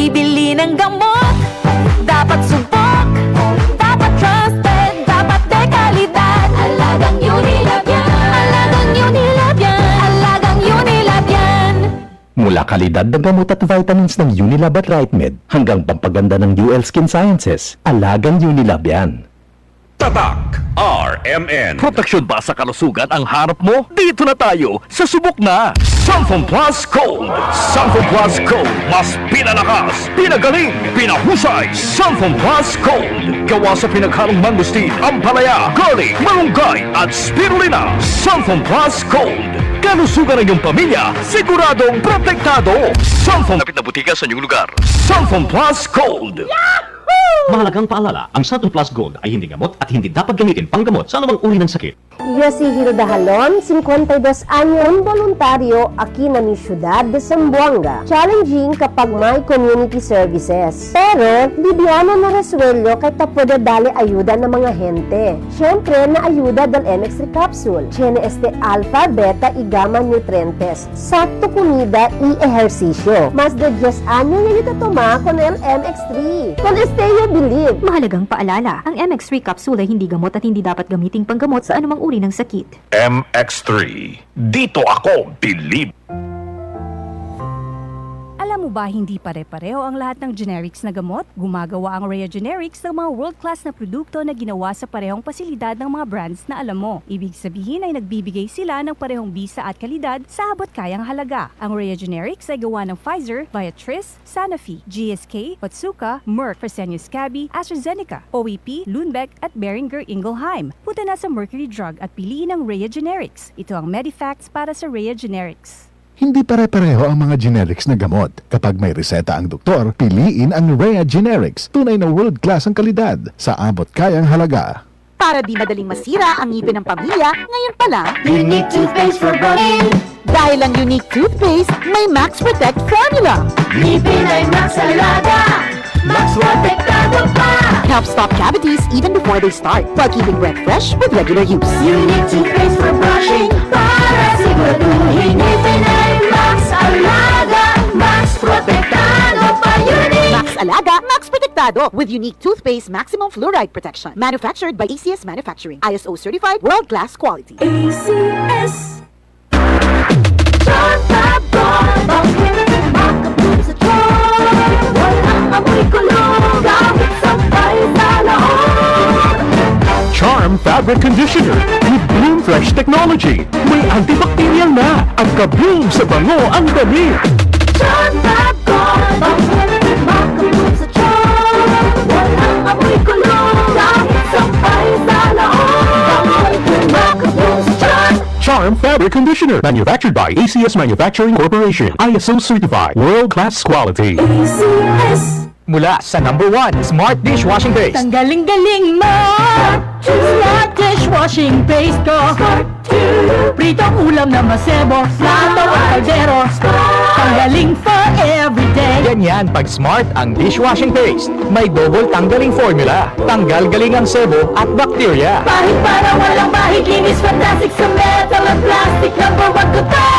bibili ng gamot, dapat subok, dapat trusted, dapat dekalidad. Alagang Unilab yan, alagang Unilab yan, alagang Unilab yan. Mula kalidad ng gamot at vitamins ng Unilab at RightMed hanggang pampaganda ng UL Skin Sciences, alagang Unilab yan. Tatak RMN. Proteksyon ba sa kalusugan ang hanap mo? Dito na tayo sa subok na Sunfoam Plus Gold. Sunfoam Plus Gold, mas pinalakas, pinagaling, pinahusay. Sunfoam Plus Gold, gawa sa pinaghalong mangustin, ampalaya, garlic, malunggay at spirulina. Sunfoam Plus Gold, kalusugan ng iyong pamilya, siguradong protektado. Sunfoam, lapit na butika sa inyong lugar. Sunfoam Plus Gold. Mahalagang paalala, ang Sunfoam Plus Gold ay hindi gamot at hindi dapat gamitin panggamot sa anumang uri ng sakit. Yo si Hilda Halon, 52 años, voluntaryo aquí na mi syudad de Zamboanga. Challenging kapag may community services. Pero, libyano na resuelyo kahit ta pwede dali ayuda ng mga gente. Siyempre, na ayuda del MX3 capsule. Tiene alpha, beta y gamma nutrientes. Sakto comida y ehersisyo. Mas de 10 años na ito toma con el MX3. Con yo believe. Mahalagang paalala, ang MX3 capsule ay hindi gamot at hindi dapat gamiting panggamot sa anumang uri ng sakit. MX3. Dito ako believe. Alam mo ba hindi pare-pareho ang lahat ng generics na gamot? Gumagawa ang Rhea Generics ng mga world-class na produkto na ginawa sa parehong pasilidad ng mga brands na alam mo. Ibig sabihin ay nagbibigay sila ng parehong bisa at kalidad sa abot kayang halaga. Ang Rhea Generics ay gawa ng Pfizer, Viatris, Sanofi, GSK, Otsuka, Merck, Fresenius Kabi, AstraZeneca, OEP, Lundbeck at Boehringer Ingelheim. Punta na sa Mercury Drug at piliin ang Rhea Generics. Ito ang Medifacts para sa Rhea Generics. Hindi pare-pareho ang mga generics na gamot. Kapag may reseta ang doktor, piliin ang Rhea Generics. Tunay na world-class ang kalidad sa abot kayang halaga. Para di madaling masira ang ngipin ng pamilya, ngayon pa lang, Unique toothpaste for brushing, dahil ang unique toothpaste, may Max Protect formula. ngipin ay Max Alaga, Max protektado pa. Helps stop cavities even before they start, while keeping breath fresh with regular use. Unique toothpaste for brushing, para siguraduhin ngipin ay Max Alaga, Max protektado pa. Unique Max Alaga, Max Protectado with unique toothpaste maximum fluoride protection. Manufactured by ACS Manufacturing. ISO certified world-class quality. ACS. John Tabon, bakit makapun sa John? Walang amoy kulong, gamit sampay sa loob. Charm Fabric Conditioner with Bloom Fresh Technology. May antibacterial na at ka-bloom sa bango ang damit. John Tabon, bakit makapun sa John? Walang amoy kulong, gamit sampay sa loob. Bakit makapun sa John? Charm Fabric Conditioner, manufactured by ACS Manufacturing Corporation. ISO certified, world-class quality. ACS. Mula sa #1 Smart Dishwashing Base. Galing-galing mo! Smart dishwashing paste ko. Pritong ulam na masebo, plato at kaldero. Tanggaling for everyday. Ganyan pag Smart ang dishwashing paste. May double tanggaling formula. Tanggal galing ang sebo at bakterya. Bahid para walang bahid, linis fantastic sa metal at plastic. Number 1 ko to!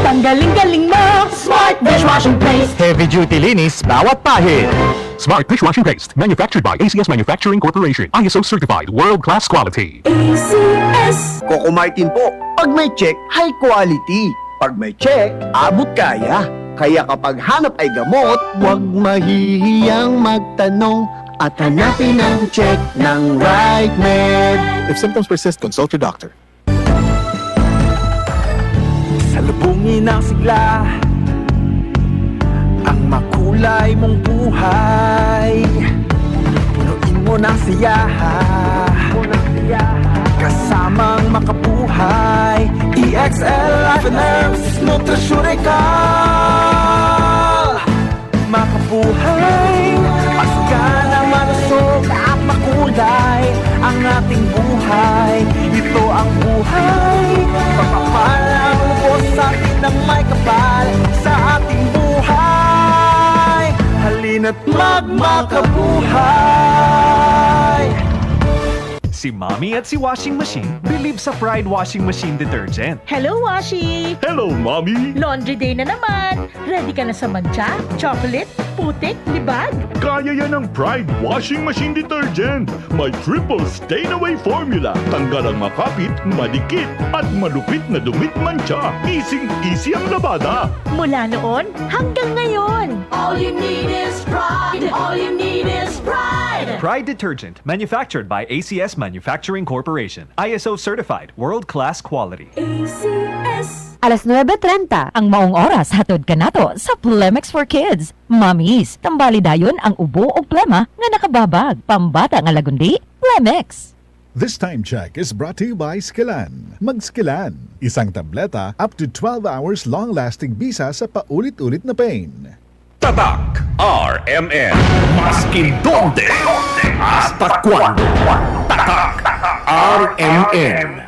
Tanggaling-galing mo! Smart dishwashing paste. Heavy duty linis bawat pahid. Smart Dishwashing Paste, manufactured by ACS Manufacturing Corporation. ISO certified, world-class quality. ACS. Coco Martin po. Pag may check, high quality. Pag may check, abot kaya. Kaya kapag hanap ay gamot, huwag mahihiyang magtanong at hanapin ang check ng RightMed. If symptoms persist, consult your doctor. Salubungin ang sigla, ang makulay mong buhay. Punuin mo ng siyaha, kasamang makabuhay. EXL Life and Herbs Nutraceutical. Makabuhay, pasigana, malusog at makulay ang ating buhay. Ito ang buhay, pagpapalang lubos sa atin ng may kapal sa ating buhay. Halina't magmakabuhay. Si Mommy at si Washing Machine believe sa Pride Washing Machine Detergent. Hello, Washi! Hello, Mommy! Laundry day na naman! Ready ka na sa mancha, chocolate, putik, libag? Kaya yan ang Pride Washing Machine Detergent. May triple stain-away formula. Tanggal ang makapit, madikit, at malupit na dumit mancha. Easy ang labada. Mula noon hanggang ngayon! All you need is pride. All you need is pride. Pride Detergent, manufactured by ACS Manufacturing Corporation. ISO certified, world-class quality. ACS. Alas 9:30, ang maong oras hatod ka nato sa Plemex for Kids. Mamis, tambali dayon ang ubo o plema nga nakababag. Pambata nga lagundi, Plemex. This time check is brought to you by Skilan. Mag-Skilan. Isang tableta up to 12 hours long-lasting bisa sa paulit-ulit na pain. Tatak RMN. Maskin donde hasta cuando. Tatak RMN.